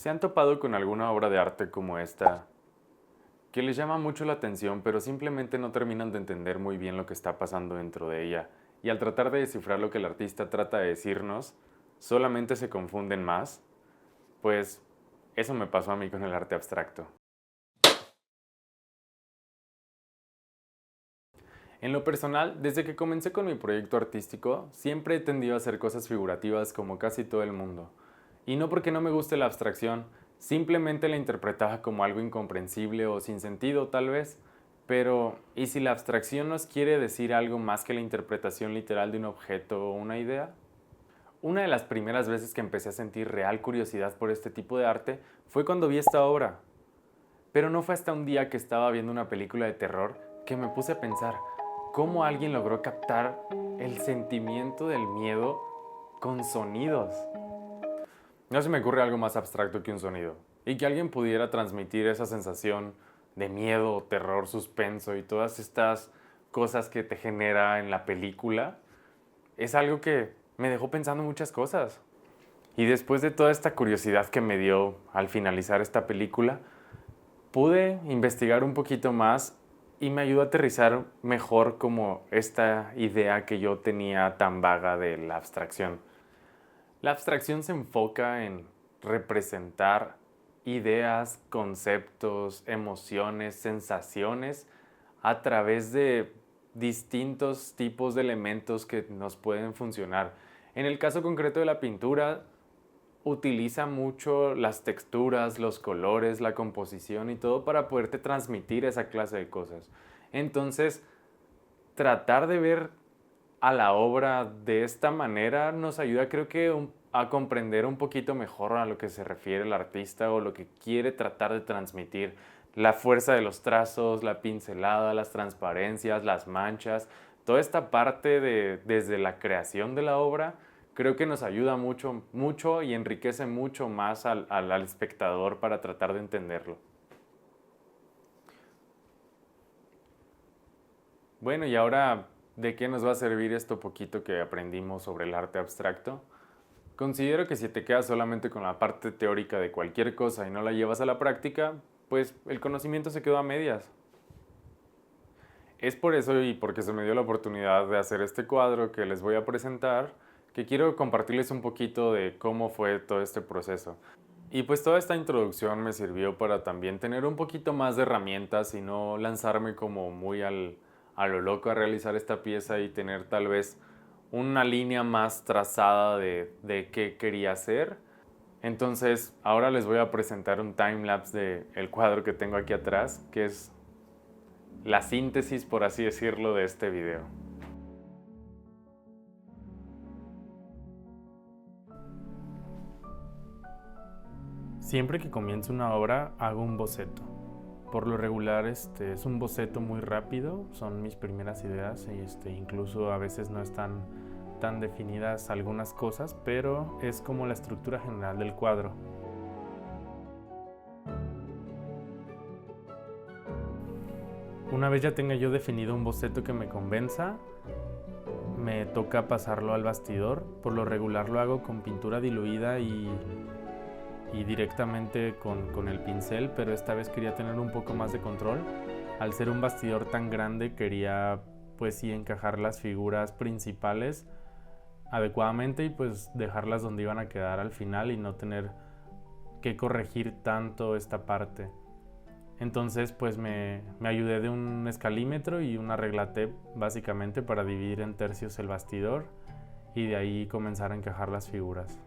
¿Se han topado con alguna obra de arte como esta que les llama mucho la atención, pero simplemente no terminan de entender muy bien lo que está pasando dentro de ella? Y al tratar de descifrar lo que el artista trata de decirnos, solamente se confunden más. Pues eso me pasó a mí con el arte abstracto. En lo personal, desde que comencé con mi proyecto artístico, siempre he tendido a hacer cosas figurativas como casi todo el mundo. Y no porque no me guste la abstracción, simplemente la interpretaba como algo incomprensible o sin sentido tal vez. Pero, ¿y si la abstracción nos quiere decir algo más que la interpretación literal de un objeto o una idea? Una de las primeras veces que empecé a sentir real curiosidad por este tipo de arte fue cuando vi esta obra. Pero no fue hasta un día que estaba viendo una película de terror que me puse a pensar cómo alguien logró captar el sentimiento del miedo con sonidos. No se me ocurre algo más abstracto que un sonido. Y que alguien pudiera transmitir esa sensación de miedo, terror, suspenso y todas estas cosas que te genera en la película, es algo que me dejó pensando muchas cosas. Y después de toda esta curiosidad que me dio al finalizar esta película, pude investigar un poquito más y me ayudó a aterrizar mejor como esta idea que yo tenía tan vaga de la abstracción. La abstracción se enfoca en representar ideas, conceptos, emociones, sensaciones a través de distintos tipos de elementos que nos pueden funcionar. En el caso concreto de la pintura, utiliza mucho las texturas, los colores, la composición y todo para poderte transmitir esa clase de cosas. Entonces, tratar de ver a la obra de esta manera nos ayuda, creo que, a comprender un poquito mejor a lo que se refiere el artista o lo que quiere tratar de transmitir. La fuerza de los trazos, la pincelada, las transparencias, las manchas, toda esta parte desde la creación de la obra, creo que nos ayuda mucho, mucho y enriquece mucho más al espectador para tratar de entenderlo. Bueno, y ahora, ¿de qué nos va a servir esto poquito que aprendimos sobre el arte abstracto? Considero que si te quedas solamente con la parte teórica de cualquier cosa y no la llevas a la práctica, pues el conocimiento se quedó a medias. Es por eso y porque se me dio la oportunidad de hacer este cuadro que les voy a presentar, que quiero compartirles un poquito de cómo fue todo este proceso. Y pues toda esta introducción me sirvió para también tener un poquito más de herramientas y no lanzarme como muy a lo loco a realizar esta pieza y tener tal vez una línea más trazada de qué quería hacer. Entonces ahora les voy a presentar un timelapse del cuadro que tengo aquí atrás, que es la síntesis, por así decirlo, de este video. Siempre que comienzo una obra hago un boceto. Por lo regular es un boceto muy rápido, son mis primeras ideas y incluso a veces no están tan definidas algunas cosas, pero es como la estructura general del cuadro. Una vez ya tenga yo definido un boceto que me convenza, me toca pasarlo al bastidor. Por lo regular lo hago con pintura diluida y directamente con el pincel, pero esta vez quería tener un poco más de control. Al ser un bastidor tan grande quería pues sí encajar las figuras principales adecuadamente y pues dejarlas donde iban a quedar al final y no tener que corregir tanto esta parte. Entonces pues me ayudé de un escalímetro y una regla tape básicamente para dividir en tercios el bastidor y de ahí comenzar a encajar las figuras.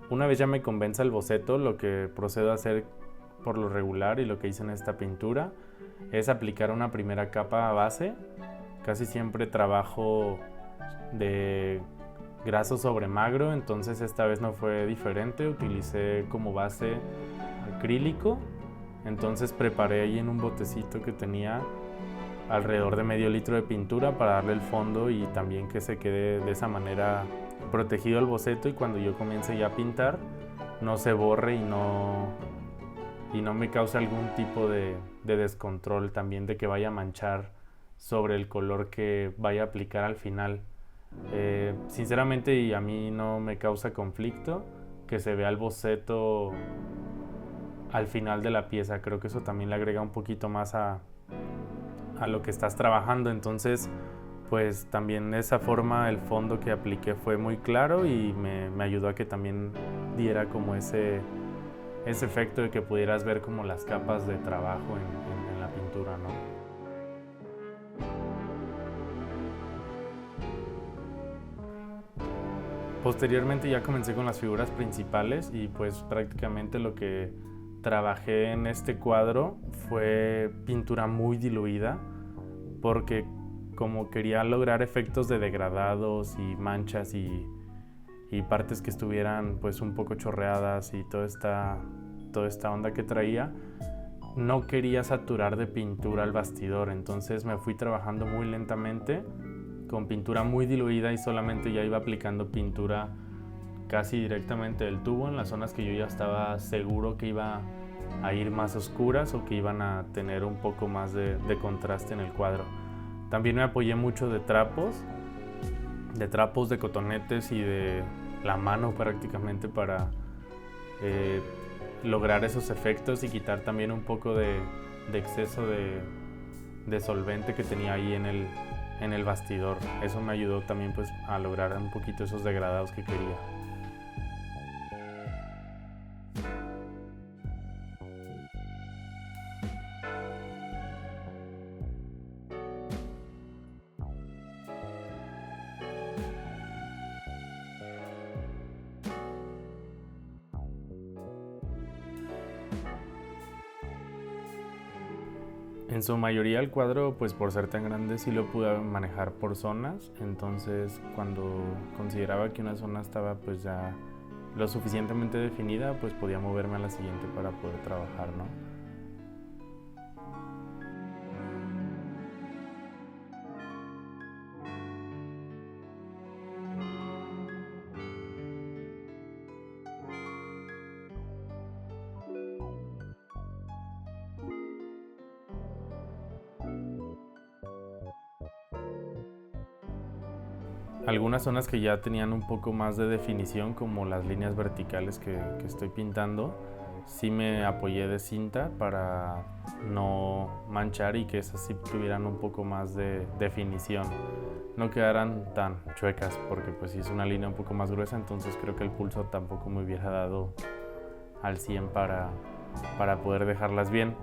Una vez ya me convenza el boceto, lo que procedo a hacer por lo regular y lo que hice en esta pintura es aplicar una primera capa base. Casi siempre trabajo de graso sobre magro, entonces esta vez no fue diferente. Utilicé como base acrílico Entonces preparé ahí en un botecito que tenía alrededor de medio litro de pintura para darle el fondo y también que se quede de esa manera protegido el boceto, y cuando yo comience ya a pintar no se borre y no me cause algún tipo de descontrol también de que vaya a manchar sobre el color que vaya a aplicar al final. Sinceramente, y a mí no me causa conflicto que se vea el boceto al final de la pieza. Creo que eso también le agrega un poquito más a lo que estás trabajando. Entonces, pues también de esa forma el fondo que apliqué fue muy claro y me ayudó a que también diera como ese efecto de que pudieras ver como las capas de trabajo en la pintura, ¿no? Posteriormente ya comencé con las figuras principales y pues prácticamente lo que trabajé en este cuadro fue pintura muy diluida, porque como quería lograr efectos de degradados y manchas y partes que estuvieran pues un poco chorreadas y toda esta onda que traía, no quería saturar de pintura el bastidor. Entonces me fui trabajando muy lentamente con pintura muy diluida y solamente ya iba aplicando pintura casi directamente del tubo en las zonas que yo ya estaba seguro que iba a ir más oscuras o que iban a tener un poco más de contraste en el cuadro. También me apoyé mucho de trapos, de cotonetes y de la mano prácticamente para lograr esos efectos y quitar también un poco de exceso de solvente que tenía ahí en el bastidor. Eso me ayudó también pues a lograr un poquito esos degradados que quería. En su mayoría el cuadro, pues por ser tan grande, sí lo pude manejar por zonas. Entonces cuando consideraba que una zona estaba pues ya lo suficientemente definida, pues podía moverme a la siguiente para poder trabajar, ¿no? Algunas zonas que ya tenían un poco más de definición, como las líneas verticales que estoy pintando, sí me apoyé de cinta para no manchar y que esas sí tuvieran un poco más de definición, no quedaran tan chuecas, porque pues si es una línea un poco más gruesa, entonces creo que el pulso tampoco me hubiera dado al 100 para poder dejarlas bien.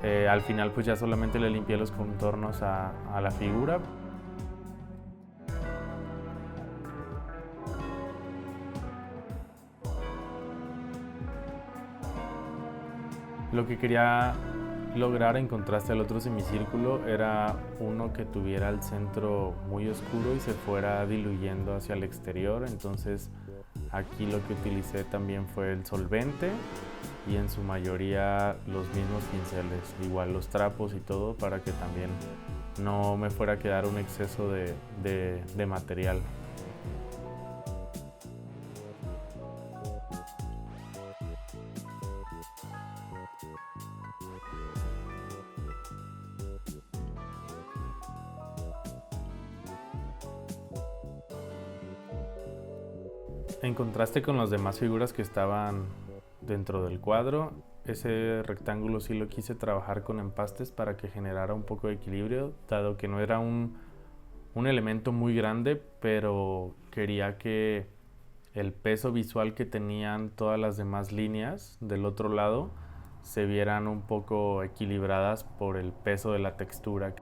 Al final pues ya solamente le limpié los contornos a la figura. Lo que quería lograr en contraste al otro semicírculo era uno que tuviera el centro muy oscuro y se fuera diluyendo hacia el exterior. Entonces aquí lo que utilicé también fue el solvente y en su mayoría los mismos pinceles, igual los trapos y todo, para que también no me fuera a quedar un exceso de material. En contraste con las demás figuras que estaban dentro del cuadro, ese rectángulo sí lo quise trabajar con empastes para que generara un poco de equilibrio, dado que no era un elemento muy grande, pero quería que el peso visual que tenían todas las demás líneas del otro lado se vieran un poco equilibradas por el peso de la textura.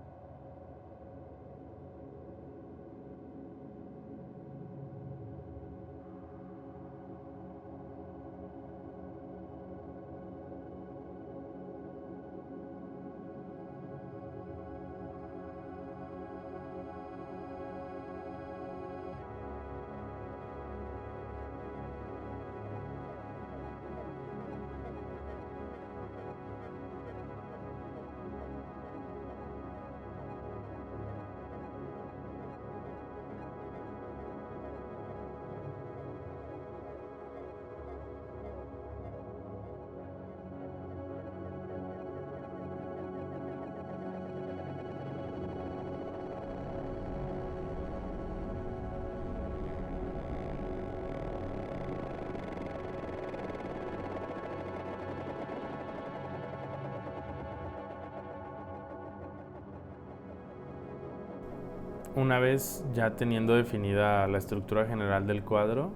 Una vez ya teniendo definida la estructura general del cuadro,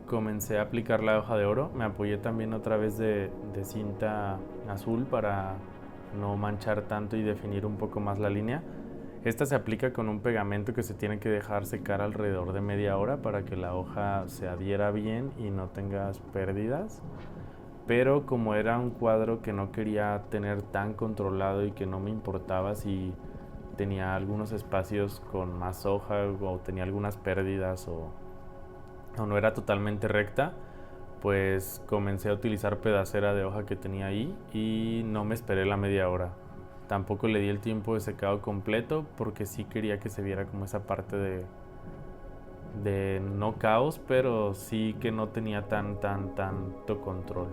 comencé a aplicar la hoja de oro. Me apoyé también otra vez de cinta azul para no manchar tanto y definir un poco más la línea. Esta se aplica con un pegamento que se tiene que dejar secar alrededor de media hora para que la hoja se adhiera bien y no tengas pérdidas. Pero como era un cuadro que no quería tener tan controlado y que no me importaba si tenía algunos espacios con más hoja o tenía algunas pérdidas o no era totalmente recta, pues comencé a utilizar pedacera de hoja que tenía ahí y no me esperé la media hora. Tampoco le di el tiempo de secado completo porque sí quería que se viera como esa parte de no caos, pero sí que no tenía tanto control.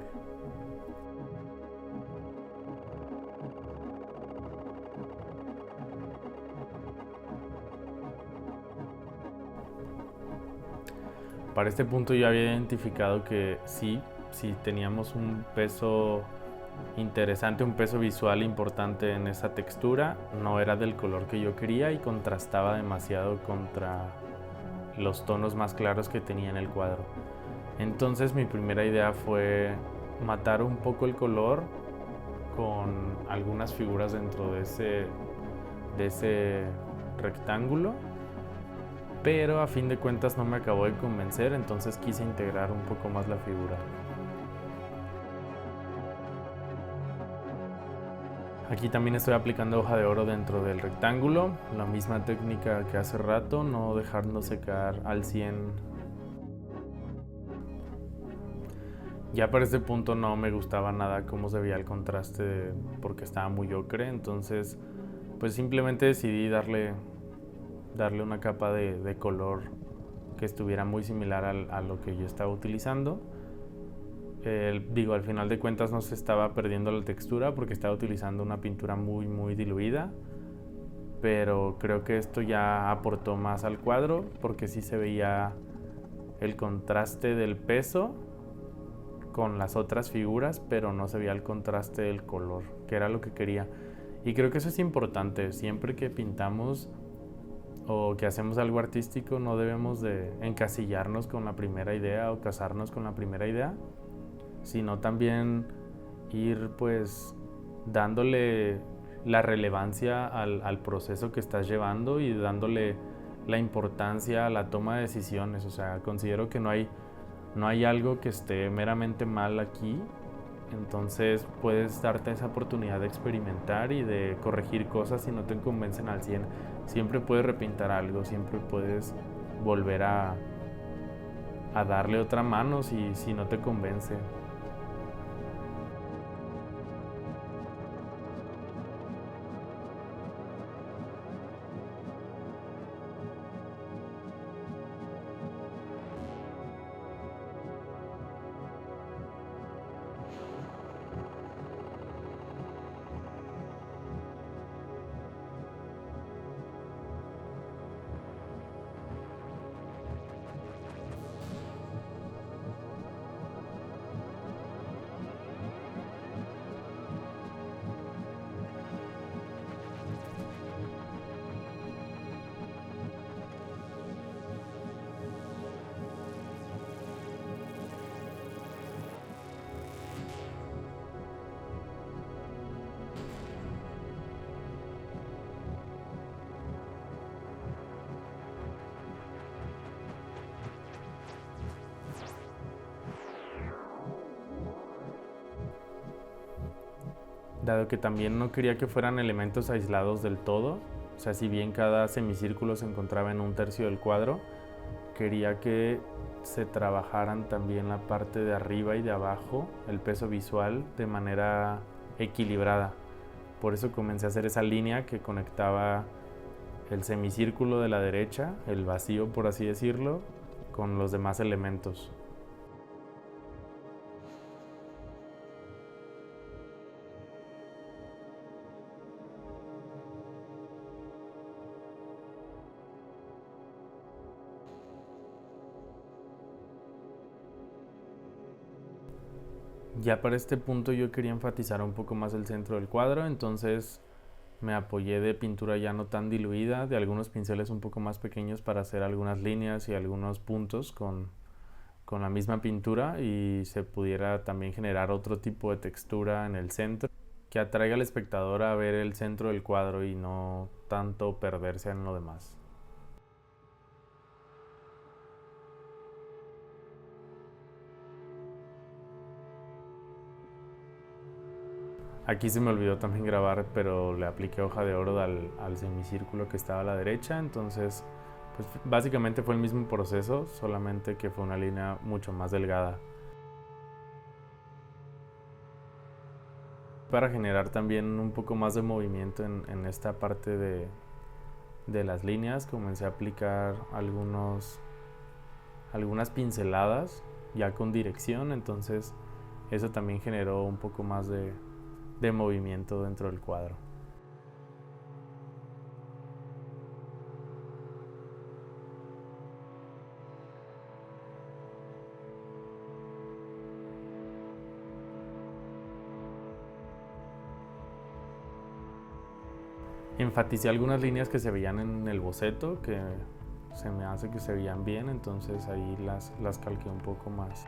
Para este punto yo había identificado que sí teníamos un peso interesante, un peso visual importante en esa textura. No era del color que yo quería y contrastaba demasiado contra los tonos más claros que tenía en el cuadro. Entonces mi primera idea fue matar un poco el color con algunas figuras dentro de ese rectángulo, pero a fin de cuentas no me acabó de convencer, entonces quise integrar un poco más la figura. Aquí también estoy aplicando hoja de oro dentro del rectángulo, la misma técnica que hace rato, no dejarlo secar al 100. Ya para este punto no me gustaba nada cómo se veía el contraste porque estaba muy ocre, entonces pues simplemente decidí darle una capa de color que estuviera muy similar a lo que yo estaba utilizando. Al final de cuentas no se estaba perdiendo la textura porque estaba utilizando una pintura muy diluida, pero creo que esto ya aportó más al cuadro porque sí se veía el contraste del peso con las otras figuras, pero no se veía el contraste del color, que era lo que quería. Y creo que eso es importante. Siempre que pintamos o que hacemos algo artístico, no debemos de encasillarnos con la primera idea o casarnos con la primera idea, sino también ir pues dándole la relevancia al proceso que estás llevando y dándole la importancia a la toma de decisiones. O sea, considero que no hay algo que esté meramente mal aquí, entonces puedes darte esa oportunidad de experimentar y de corregir cosas si no te convencen al 100. Siempre puedes repintar algo, siempre puedes volver a darle otra mano si no te convence. Dado que también no quería que fueran elementos aislados del todo, o sea, si bien cada semicírculo se encontraba en un tercio del cuadro, quería que se trabajaran también la parte de arriba y de abajo, el peso visual, de manera equilibrada. Por eso comencé a hacer esa línea que conectaba el semicírculo de la derecha, el vacío por así decirlo, con los demás elementos. Ya para este punto yo quería enfatizar un poco más el centro del cuadro, entonces me apoyé de pintura ya no tan diluida, de algunos pinceles un poco más pequeños para hacer algunas líneas y algunos puntos con la misma pintura y se pudiera también generar otro tipo de textura en el centro que atraiga al espectador a ver el centro del cuadro y no tanto perderse en lo demás. Aquí se me olvidó también grabar, pero le apliqué hoja de oro al semicírculo que estaba a la derecha, entonces pues básicamente fue el mismo proceso, solamente que fue una línea mucho más delgada. Para generar también un poco más de movimiento en esta parte de las líneas, comencé a aplicar algunas pinceladas ya con dirección, entonces eso también generó un poco más de movimiento dentro del cuadro. Enfaticé algunas líneas que se veían en el boceto, que se me hace que se veían bien, entonces ahí las calqué un poco más.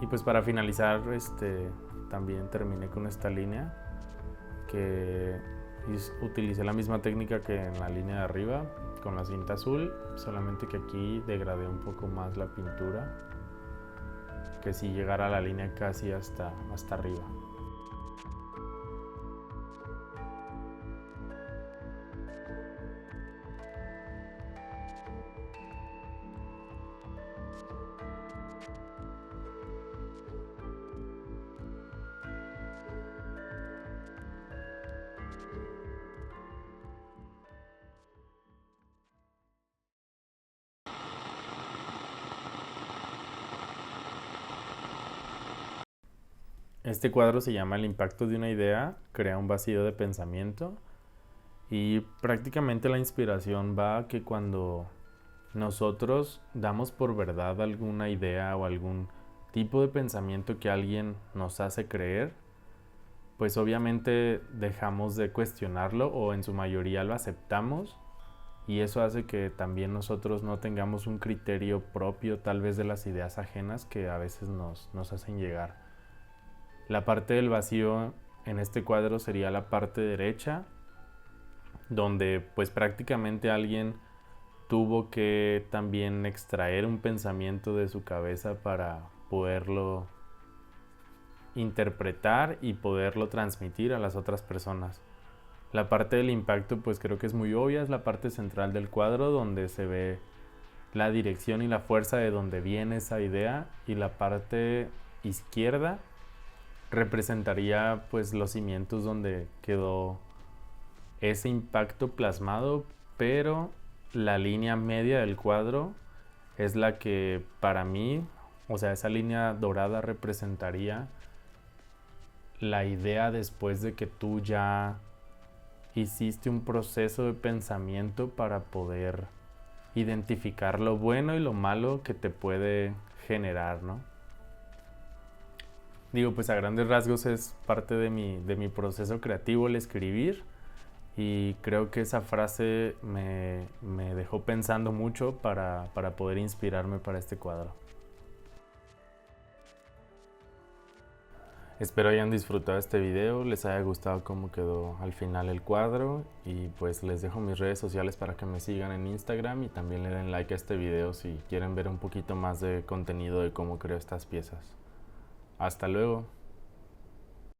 Y pues para finalizar, también terminé con esta línea, que utilicé la misma técnica que en la línea de arriba, con la cinta azul, solamente que aquí degradé un poco más la pintura, que si llegara a la línea casi hasta arriba. Este cuadro se llama El impacto de una idea, crea un vacío de pensamiento y prácticamente la inspiración va a que cuando nosotros damos por verdad alguna idea o algún tipo de pensamiento que alguien nos hace creer, pues obviamente dejamos de cuestionarlo o en su mayoría lo aceptamos y eso hace que también nosotros no tengamos un criterio propio tal vez de las ideas ajenas que a veces nos hacen llegar. La parte del vacío en este cuadro sería la parte derecha, donde pues prácticamente alguien tuvo que también extraer un pensamiento de su cabeza para poderlo interpretar y poderlo transmitir a las otras personas. La parte del impacto pues creo que es muy obvia, es la parte central del cuadro donde se ve la dirección y la fuerza de donde viene esa idea, y la parte izquierda representaría pues los cimientos donde quedó ese impacto plasmado, pero la línea media del cuadro es la que para mí, o sea, esa línea dorada representaría la idea después de que tú ya hiciste un proceso de pensamiento para poder identificar lo bueno y lo malo que te puede generar, ¿no? Digo, pues a grandes rasgos es parte de mi proceso creativo el escribir, y creo que esa frase me dejó pensando mucho para poder inspirarme para este cuadro. Espero hayan disfrutado este video, les haya gustado cómo quedó al final el cuadro, y pues les dejo mis redes sociales para que me sigan en Instagram y también le den like a este video si quieren ver un poquito más de contenido de cómo creo estas piezas. Hasta luego.